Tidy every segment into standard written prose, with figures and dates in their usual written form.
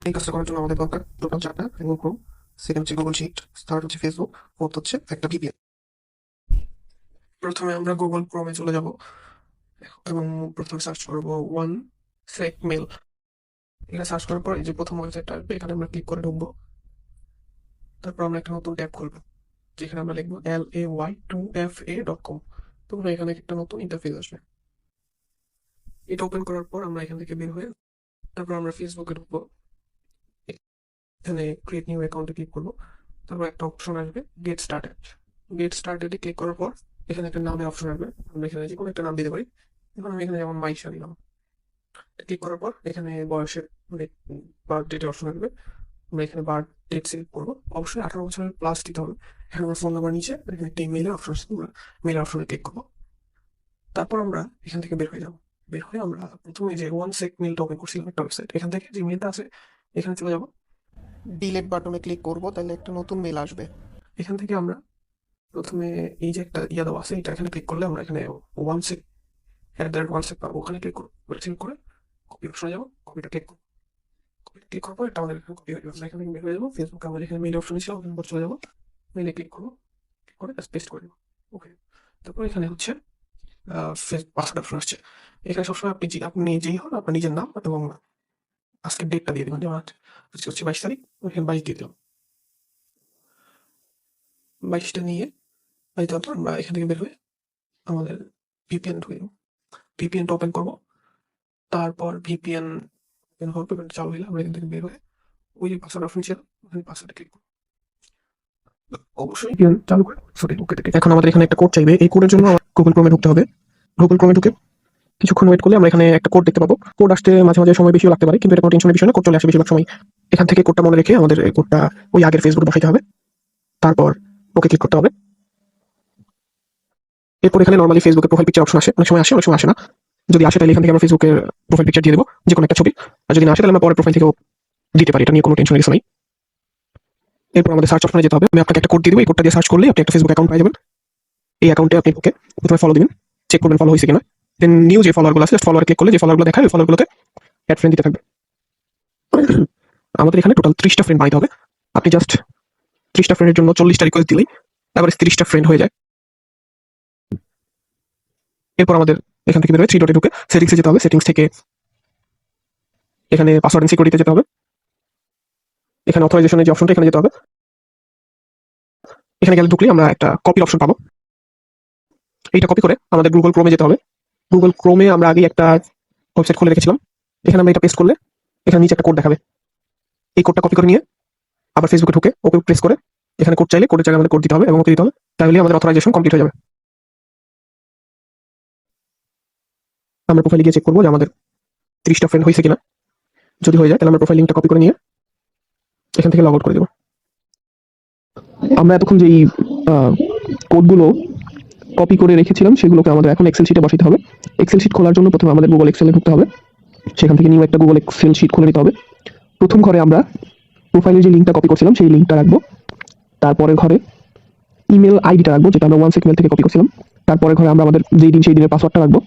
এই কাজটা করার জন্য আমাদের দরকার টোটাল 4টা এবং ক্রোম, সেকেন্ড হচ্ছে গুগল শিট, থার্ড হচ্ছে ফেসবুক, ফোর্থ হচ্ছে একটা ভিপিএন। প্রথমে আমরা গুগল ক্রোমে চলে যাব এবং প্রথমে সার্চ করব ওয়ান সেক মেল। এখানে সার্চ করার পর এই যে প্রথম ওয়েবসাইটটা আসবে, এখানে আমরা ক্লিক করে ঢুকবো। তারপর আমরা একটা নতুন ট্যাব খুলবো, যেখানে আমরা লিখবো LAY2FA.com। তোমরা এখানে একটা নতুন ইন্টারফেস আসবে। এটা ওপেন করার পর আমরা এখান থেকে বের হয়ে তারপর আমরা ফেসবুকে ঢুকবো। এখানে ক্রিয়েট নিউ অ্যাকাউন্টে ক্লিক করবো। তারপর একটা অপশন আসবে গেট স্টার্টেড। গেট স্টার্টেডে ক্লিক করার পর এখানে একটা নামের অপশন আসবে। আমরা এখানে যে কোনো একটা নাম দিতে পারি। এখন আমি এখানে যেমন মাইশা দিলাম। ক্লিক করার পর এখানে বয়সের মানে বার্থ ডেটের অপশন আসবে। আমরা এখানে বার্থ ডেট সিলেক্ট করবো। অবশ্যই 18 বছরের প্লাস দিতে হবে। এখানে আমার ফোন নাম্বার নিচে এখানে একটা ইমেলের অপশন আছে, আমরা মেলের অপশনে ক্লিক করবো। তারপর আমরা এখান থেকে বের হয়ে যাবো। বের হয়ে আমরা প্রথমে যে ওয়ান সেক মেলটা ওপেন করছিলাম একটা ওয়েবসাইট, এখান থেকে যে মেলটা আছে এখানে চলে যাবো। ডিলেট বাটনে ক্লিক করবো, তাহলে একটা নতুন মেল আসবে। এখান থেকে আমরা প্রথমে এই যে একটা ইয়া দেওয়া আছে, এটা এখানে ক্লিক করলে আমরা এখানে ওয়ান সেক @1 সেক পাবো। ওখানে ক্লিক করবো, সিলেক্ট করে কপি অপশনে যাবো, কপিটা ক্লিক করবো। কপিটা ক্লিক করার পর এটা আমাদের এখানে কপি হয়ে যাবে। আমরা এখান থেকে বের হয়ে যাবো। ফেসবুকে আমাদের এখানে মেল অপশন ছিল, ওখানে চলে যাবো। মেলে ক্লিক করবো, ক্লিক করে পেস্ট করে দেবো। ওকে। তারপর এখানে হচ্ছে পাসওয়ার্ড অপশন আসছে। এখানে সবসময় আপনি যেই হন আপনার নিজের নাম এবং আজকের ডেটটা দিয়ে দেবেন। যেমন আজকে হচ্ছে 22 তারিখ, ওইখানে 22 দিয়ে দিলাম। 22টা নিয়ে তারপর আমরা এখান থেকে বের হয়ে আমাদের ভিপিএন ঢুকে যাবো। ভিপিএনটা ওপেন করবো। তারপর ভিপিএন ওপেন হওয়ার পর চালু হলে আমরা এখান থেকে বের হয়ে ওই যে পাসওয়ার্ড অপশন ছিল ওখানে পাসওয়ার্ডে ক্লিক করবো। অবশ্যই ভিপিএন চালু করে সরি ওকে থেকে। এখন আমাদের এখানে একটা কোড চাইবে। এই কোডের জন্য গুগল ক্রোমে ঢুকতে হবে। গুগল ক্রোমে ঢুকে কিছুক্ষণ ওয়েট করলে আমরা এখানে একটা কোড দেখতে পাবো। কোড আসতে মাঝে মাঝে সময় বেশিও লাগতে পারে, কিন্তু এটা কোনো টেনশনের বিষয় না, কোড চলে আসে বেশিরভাগ সময়। এখান থেকে কোডটা মনে রেখে আমাদের এই কোডটা ওই আগের ফেসবুকে বসাইতে হবে। তারপর ওকে ক্লিক করতে হবে। এরপর এখানে নর্মালি ফেসবুকের প্রোফাইল পিকচার অপশন আসে, অনেক সময় আসে অনেক সময় আসে না। যদি আসে তাহলে এখান থেকে আমরা ফেসবুকের প্রোফাইল পিকচার দিয়ে দেবো, যে কোনো একটা ছবি। আর যদি না আসে তাহলে আমরা পরের প্রোফাইল থেকেও দিতে পারি, এটা নিয়ে কোনো টেনশনের কিছু নাই। এরপর আমাদের সার্চ অপশনে যেতে হবে। আমি আপনাকে একটা কোড দিয়ে দেবো, এই কোডটা দিয়ে সার্চ করলে আপনি একটা ফেসবুক অ্যাকাউন্ট পেয়ে যাবেন। এই অ্যাকাউন্টে আপনি ওকে প্রথমে ফলো দিবেন, চেক করবেন ফলো হয়েছে কিনা। দেন নিউ যে ফলোয়ারগুলো আছে ফলোয়ার ক্লিক করলে যে ফলোয়ারগুলো দেখায় ওই ফলোয়ারগুলোতে অ্যাড ফ্রেন্ড দিতে থাকবে। আমাদের এখানে টোটাল 30টা ফ্রেন্ড বানাইতে হবে। আপনি জাস্ট 30টা ফ্রেন্ডের জন্য 40টা রিকোয়েস্ট দিলেই এবার 30টা ফ্রেন্ড হয়ে যায়। এরপর আমাদের এখান থেকে বের হয়ে 3 ডটে ঢুকে সেটিংসে যেতে হবে। সেটিংস থেকে এখানে পাসওয়ার্ড এন্ড সিকিউরিটিতে যেতে হবে। এখানে অথরাইজেশনের যে অপশনটা এখানে যেতে হবে। এখানে গেলে ঢুকলে আমরা একটা কপির অপশন পাবো। এইটা কপি করে আমাদের গুগল ক্রোমে যেতে হবে। গুগল ক্রোমে আমরা আগে একটা ওয়েবসাইট খুলে রেখেছিলাম, এখানে আমরা এটা পেস্ট করলে এখানে নিচে একটা কোড দেখাবে। এই কোডটা কপি করে নিয়ে আবার ফেসবুকে ঢুকে ওকে প্রেস করে এখানে কোড চাইলে কোডের জায়গায় আমাদের কোড দিতে হবে এবং ওকে দিতে হবে। তাহলে আমাদের অথরাইজেশন কমপ্লিট হয়ে যাবে। আমরা প্রোফাইলে গিয়ে চেক করবো যে আমাদের 30টা ফ্রেন্ড হয়েছে কিনা। যদি হয়ে যায় তাহলে আমরা প্রোফাইল লিঙ্কটা কপি করে নিয়ে এখান থেকে লগ আউট করে দেবো। আমরা এতক্ষণ যেই কোডগুলো কপি করে রেখেছিলাম সেগুলোকে আমাদের এখন এক্সেল শিটে বসাতে হবে। এক্সেল শিট খোলার জন্য প্রথমে আমাদের গুগল এক্সেলে ঢুকতে হবে। সেখান থেকে নিউ একটা গুগল এক্সেল শিট খুলে নিতে হবে। প্রথম ঘরে আমরা প্রোফাইলের যে লিঙ্কটা কপি করছিলাম সেই লিঙ্কটা রাখবো। তারপরের ঘরে ইমেল আইডিটা রাখবো, যেটা আমরা ওয়ান সেক মেল থেকে কপি করছিলাম। তারপরের ঘরে আমরা আমাদের যেই দিন সেই দিনের পাসওয়ার্ডটা রাখবো।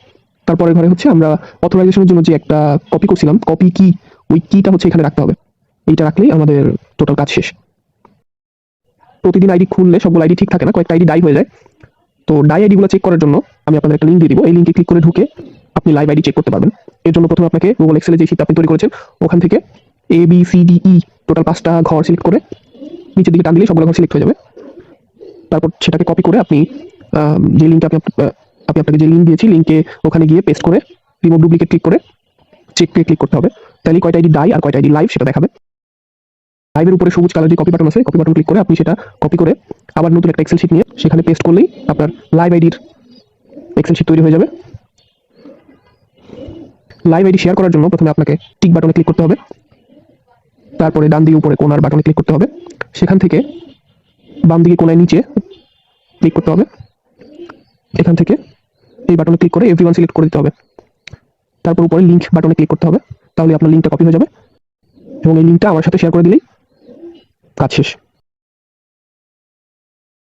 তারপরের ঘরে হচ্ছে আমরা অথরাইজেশনের জন্য যে একটা কপি করছিলাম কপি কি, ওই কিটা হচ্ছে এখানে রাখতে হবে। এইটা রাখলেই আমাদের টোটাল কাজ শেষ। প্রতিদিন আইডি খুললে সবগুলো আইডি ঠিক থাকে না, কয়েকটা আইডি ডাই হয়ে যায়। তো ডাই আইডিগুলো চেক করার জন্য আমি আপনাদের একটা লিঙ্ক দিয়ে দিব। এই লিঙ্কে ক্লিক করে ঢুকে আপনি লাইভ আইডি চেক করতে পারবেন। এর জন্য প্রথমে আপনাকে গুগল এক্সেলে যে শীটটা আপনি তৈরি করেছেন ওখান থেকে ABCDE টোটাল 5টা ঘর সিলেক্ট করে নিচের দিকে টান দিলে সবগুলো ঘর সিলেক্ট হয়ে যাবে। তারপর সেটাকে কপি করে আপনি যে লিঙ্কে আপনাকে যে লিঙ্ক দিয়েছি লিঙ্কে ওখানে গিয়ে পেস্ট করে রিমুভ ডুপ্লিকেট ক্লিক করে চেক ক্লিক করতে হবে। তাহলে কয়টা আইডি ডাই আর কয়টা আইডি লাইভ সেটা দেখাবে। লাইভের উপরে সবুজ কালার যে কপি বাটন আছে, কপি বাটন ক্লিক করে আপনি সেটা কপি করে আবার নতুন একটা এক্সেল শিট নিয়ে সেখানে পেস্ট করলেই আপনার লাইভ আইডির এক্সেল শিট তৈরি হয়ে যাবে। লাইভ আইডি শেয়ার করার জন্য প্রথমে আপনাকে টিক বাটনে ক্লিক করতে হবে। তারপরে ডান দিকে উপরে কোণার বাটনে ক্লিক করতে হবে। সেখান থেকে বাম দিকে কোণায় নিচে ক্লিক করতে হবে। এখান থেকে এই বাটনে ক্লিক করে এভরিওয়ান সিলেক্ট করে দিতে হবে। তারপর উপরে লিংক বাটনে ক্লিক করতে হবে, তাহলে আপনার লিঙ্কটা কপি হয়ে যাবে এবং এই লিঙ্কটা আমার সাথে শেয়ার করে দিলেই কাজ শেষ।